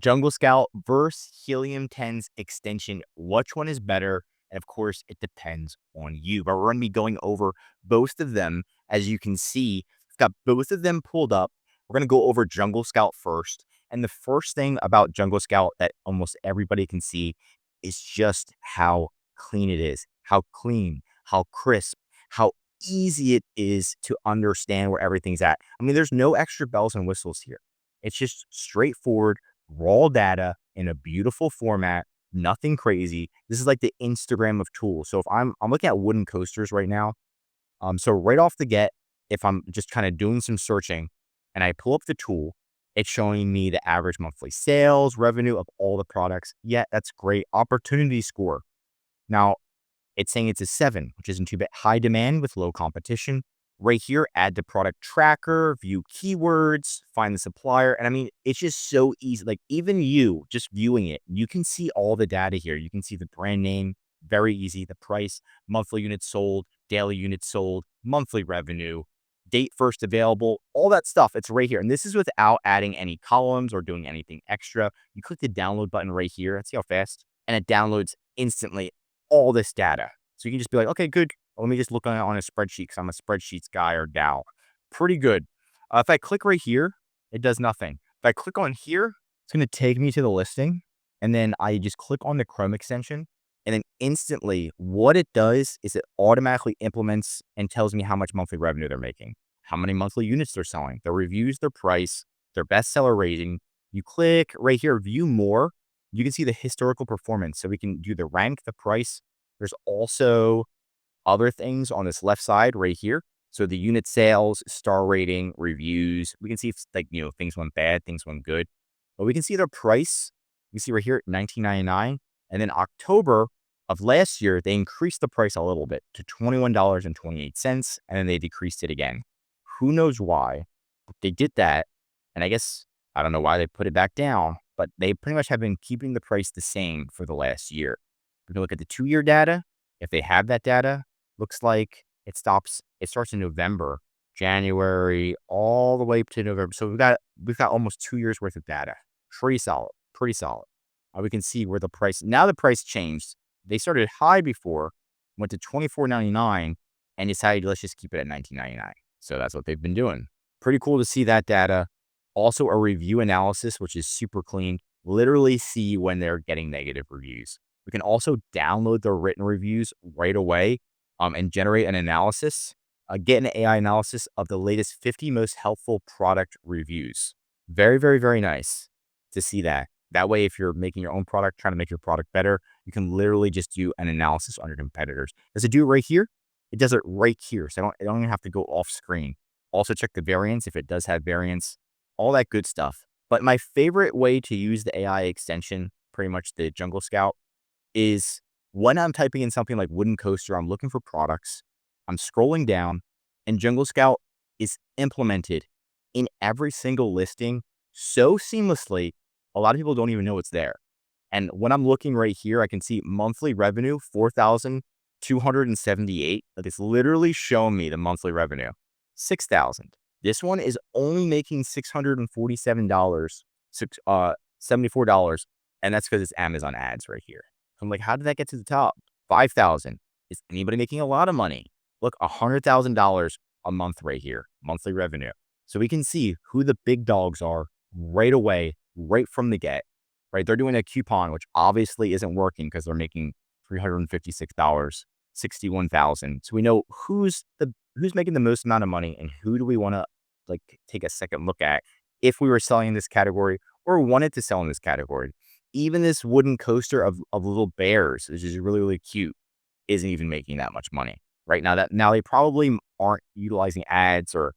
Jungle Scout versus Helium 10's extension. Which one is better? And of course, it depends on you. But we're going to be going over both of them. As you can see, I've got both of them pulled up. We're going to go over Jungle Scout first. And the first thing about Jungle Scout that almost everybody can see is just how clean it is, how clean, how crisp, how easy it is to understand where everything's at. I mean, there's no extra bells and whistles here. It's just straightforward, raw data in a beautiful format, nothing crazy. This is like the Instagram of tools. So if I'm looking at wooden coasters right now. So right off the get, if I'm just kind of doing some searching and I pull up the tool, it's showing me the average monthly sales revenue of all the products. Yeah, that's great. Opportunity score. Now, it's saying it's a 7, which isn't too bad. High demand with low competition. Right here, add the product tracker, view keywords, find the supplier. And I mean, it's just so easy. Like even you just viewing it, you can see all the data here. You can see the brand name, very easy. The price, monthly units sold, daily units sold, monthly revenue, date first available, all that stuff. It's right here. And this is without adding any columns or doing anything extra. You click the download button right here. Let's see how fast. And it downloads instantly all this data. So you can just be like, okay, good. Let me just look on a spreadsheet because I'm a spreadsheets guy or gal. Pretty good. If I click right here, it does nothing. If I click on here, it's going to take me to the listing. And then I just click on the Chrome extension. And then instantly what it does is it automatically implements and tells me how much monthly revenue they're making, how many monthly units they're selling, their reviews, their price, their bestseller rating. You click right here, view more. You can see the historical performance. So we can do the rank, the price. There's also other things on this left side right here. So the unit sales, star rating, reviews. We can see if like, things went bad, things went good. But we can see their price. You can see right here, $19.99. And then October of last year, they increased the price a little bit to $21.28. And then they decreased it again. Who knows why? But they did that. And I guess, I don't know why they put it back down, but they pretty much have been keeping the price the same for the last year. We can look at the 2-year data. If they have that data, looks like it starts in November, January, all the way up to November. So we've got almost 2 years worth of data. Pretty solid, pretty solid. We can see where the price, now the price changed. They started high before, went to $24.99 and decided, let's just keep it at $19.99. So that's what they've been doing. Pretty cool to see that data. Also a review analysis, which is super clean. Literally see when they're getting negative reviews. We can also download their written reviews right away and generate an analysis, get an AI analysis of the latest 50 most helpful product reviews. Very, very, very nice to see that. That way, if you're making your own product, trying to make your product better, you can literally just do an analysis on your competitors. Does it do it right here? It does it right here. So I don't even have to go off screen. Also check the variance if it does have variance, all that good stuff. But my favorite way to use the AI extension, pretty much the Jungle Scout, is when I'm typing in something like wooden coaster, I'm looking for products, I'm scrolling down, and Jungle Scout is implemented in every single listing so seamlessly, a lot of people don't even know it's there. And when I'm looking right here, I can see monthly revenue, $4,278. Like it's literally showing me the monthly revenue, $6,000. This one is only making $647, $74, and that's because it's Amazon ads right here. I'm like, how did that get to the top? 5,000. Is anybody making a lot of money? Look, $100,000 a month right here, monthly revenue. So we can see who the big dogs are right away, right from the get, right? They're doing a coupon, which obviously isn't working because they're making $356, 61,000. So we know who's making the most amount of money and who do we want to like take a second look at if we were selling in this category or wanted to sell in this category. Even this wooden coaster of little bears, which is really, really cute, isn't even making that much money right now. Now they probably aren't utilizing ads or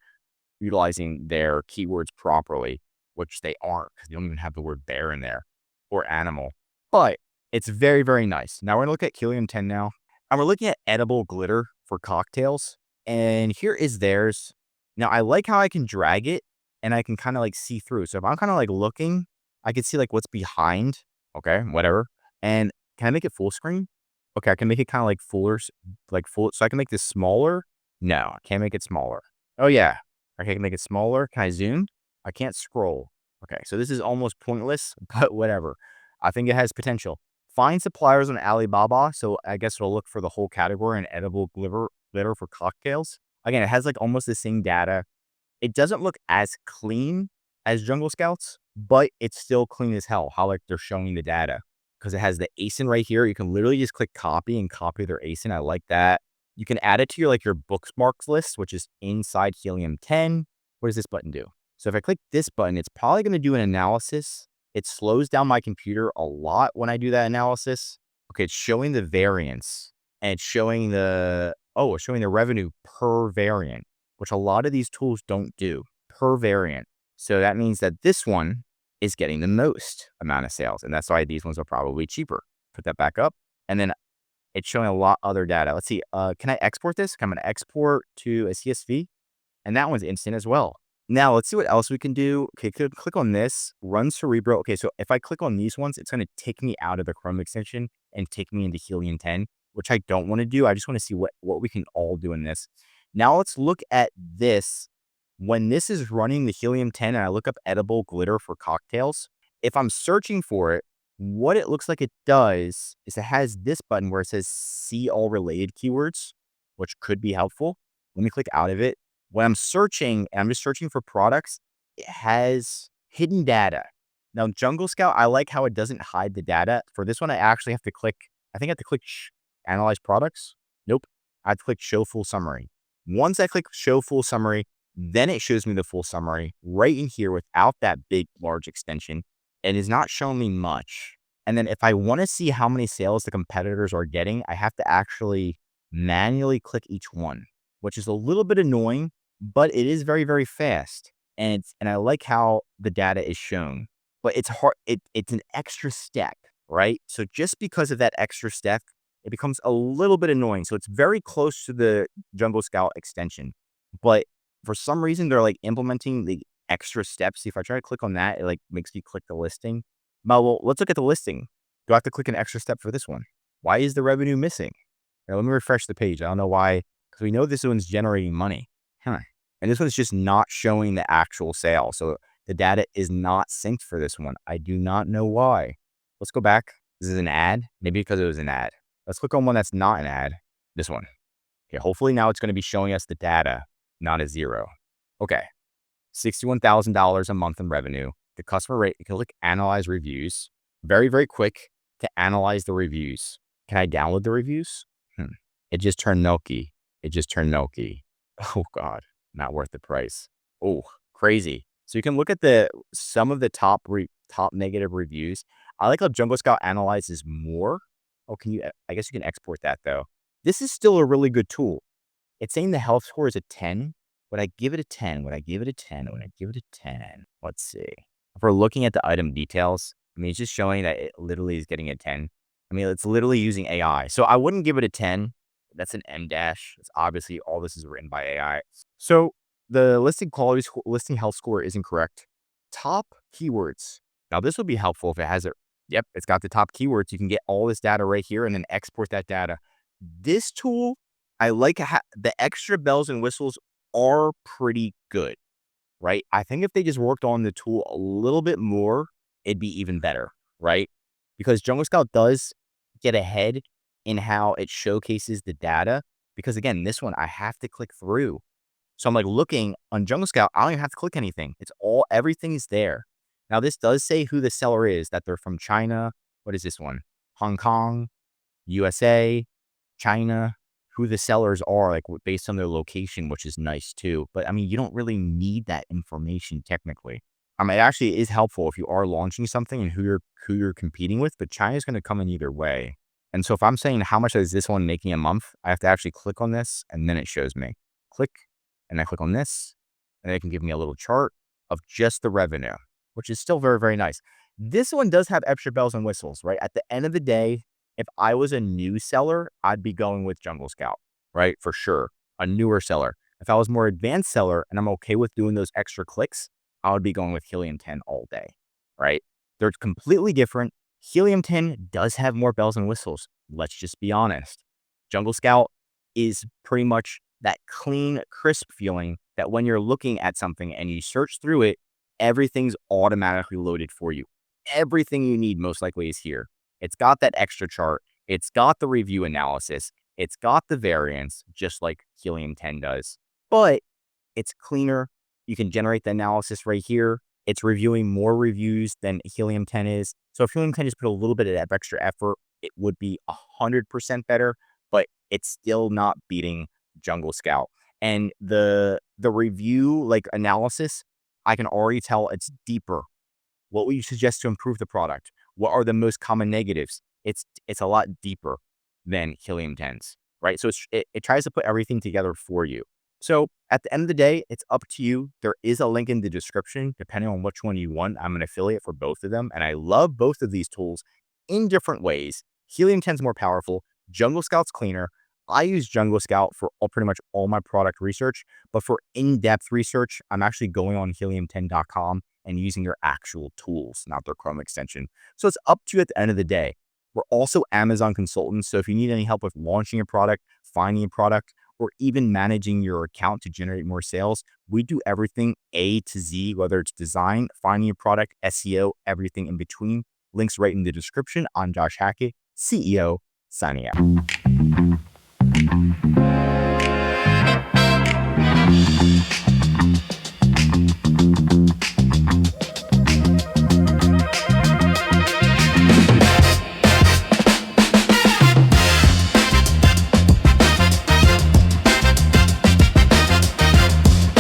utilizing their keywords properly, which they aren't because they don't even have the word bear in there or animal. But it's very, very nice. Now we're gonna look at Helium 10 now, and we're looking at edible glitter for cocktails. And here is theirs. Now I like how I can drag it and I can kind of like see through. So if I'm kind of like looking, I can see like what's behind. Okay, whatever. And can I make it full screen? Okay, I can make it kind of like fuller, like full. So I can make this smaller. No, I can't make it smaller. Oh yeah, okay, I can make it smaller. Can I zoom? I can't scroll. Okay, so this is almost pointless, but whatever. I think it has potential. Find suppliers on Alibaba. So I guess we'll look for the whole category and edible glitter for cocktails. Again, it has like almost the same data. It doesn't look as clean as Jungle Scouts, but it's still clean as hell, how, like, they're showing the data because it has the ASIN right here. You can literally just click copy and copy their ASIN. I like that. You can add it to your, like, your bookmarks list, which is inside Helium 10. What does this button do? So if I click this button, it's probably going to do an analysis. It slows down my computer a lot when I do that analysis. Okay, it's showing the variance and it's showing it's showing the revenue per variant, which a lot of these tools don't do, per variant. So that means that this one is getting the most amount of sales, and that's why these ones are probably cheaper. Put that back up, and then it's showing a lot other data. Let's see, can I export this? I'm going to export to a CSV, and that one's instant as well. Now, let's see what else we can do. Okay, click on this, run Cerebro. Okay, so if I click on these ones, it's going to take me out of the Chrome extension and take me into Helium 10, which I don't want to do. I just want to see what we can all do in this. Now, let's look at this. When this is running the Helium 10 and I look up edible glitter for cocktails, if I'm searching for it, what it looks like it does is it has this button where it says see all related keywords, which could be helpful. Let me click out of it. When I'm searching and I'm just searching for products, it has hidden data. Now, Jungle Scout, I like how it doesn't hide the data. For this one, I actually have to click, I think I have to click analyze products. Nope. I have to click show full summary. Once I click show full summary, then it shows me the full summary right in here without that big, large extension. It is not showing me much. And then if I want to see how many sales the competitors are getting, I have to actually manually click each one, which is a little bit annoying, but it is very, very fast. And I like how the data is shown, but it's hard. It's an extra step, right? So just because of that extra step, it becomes a little bit annoying. So it's very close to the Jungle Scout extension, but for some reason, they're like implementing the extra steps. See, if I try to click on that, it like makes me click the listing. Well, let's look at the listing. Do I have to click an extra step for this one? Why is the revenue missing? Now, let me refresh the page. I don't know why, because we know this one's generating money. Huh. And this one's just not showing the actual sale. So the data is not synced for this one. I do not know why. Let's go back. This is an ad. Maybe because it was an ad. Let's click on one that's not an ad. This one. Okay, hopefully now it's going to be showing us the data, not a zero. Okay, $61,000 a month in revenue. The customer rate, you can click analyze reviews. Very, very quick to analyze the reviews. Can I download the reviews? It just turned milky. It just turned milky. Oh God, not worth the price. Oh, crazy. So you can look at some of the top negative reviews. I like how Jungle Scout analyzes more. Oh, I guess you can export that though. This is still a really good tool. It's saying the health score is a 10. Would I give it a 10? Would I give it a 10? Would I give it a 10? Let's see. If we're looking at the item details, I mean, it's just showing that it literally is getting a 10. I mean, it's literally using AI. So I wouldn't give it a 10. That's an M dash. It's obviously all this is written by AI. So the listing health score is incorrect. Top keywords. Now this would be helpful if it has it. Yep, it's got the top keywords. You can get all this data right here and then export that data. This tool, I like the extra bells and whistles are pretty good, right? I think if they just worked on the tool a little bit more, it'd be even better, right? Because Jungle Scout does get ahead in how it showcases the data. Because again, this one, I have to click through. So I'm like looking on Jungle Scout, I don't even have to click anything. Everything is there. Now this does say who the seller is, that they're from China. What is this one? Hong Kong, USA, China, who the sellers are, like based on their location, which is nice too. But I mean, you don't really need that information technically. It actually is helpful if you are launching something and who you're competing with, but China's going to come in either way. And so if I'm saying how much is this one making a month, I have to actually click on this and then it shows me. Click, and I click on this, and it can give me a little chart of just the revenue, which is still very, very nice. This one does have extra bells and whistles, right? At the end of the day, if I was a new seller, I'd be going with Jungle Scout, right? For sure. A newer seller. If I was more advanced seller and I'm okay with doing those extra clicks, I would be going with Helium 10 all day, right? They're completely different. Helium 10 does have more bells and whistles. Let's just be honest. Jungle Scout is pretty much that clean, crisp feeling that when you're looking at something and you search through it, everything's automatically loaded for you. Everything you need most likely is here. It's got that extra chart. It's got the review analysis. It's got the variance, just like Helium 10 does. But it's cleaner. You can generate the analysis right here. It's reviewing more reviews than Helium 10 is. So if Helium 10 just put a little bit of extra effort, it would be 100% better, but it's still not beating Jungle Scout. And the review like analysis, I can already tell it's deeper. What would you suggest to improve the product? What are the most common negatives? It's a lot deeper than Helium 10's, right? So it tries to put everything together for you. So at the end of the day, it's up to you. There is a link in the description, depending on which one you want. I'm an affiliate for both of them, and I love both of these tools in different ways. Helium 10 is more powerful. Jungle Scout's cleaner. I use Jungle Scout for pretty much all my product research, but for in-depth research, I'm actually going on helium10.com and using their actual tools, not their Chrome extension. So it's up to you at the end of the day. We're also Amazon consultants, so if you need any help with launching a product, finding a product, or even managing your account to generate more sales, we do everything A to Z, whether it's design, finding a product, SEO, everything in between. Links right in the description. I'm Josh Hackett, CEO, signing out.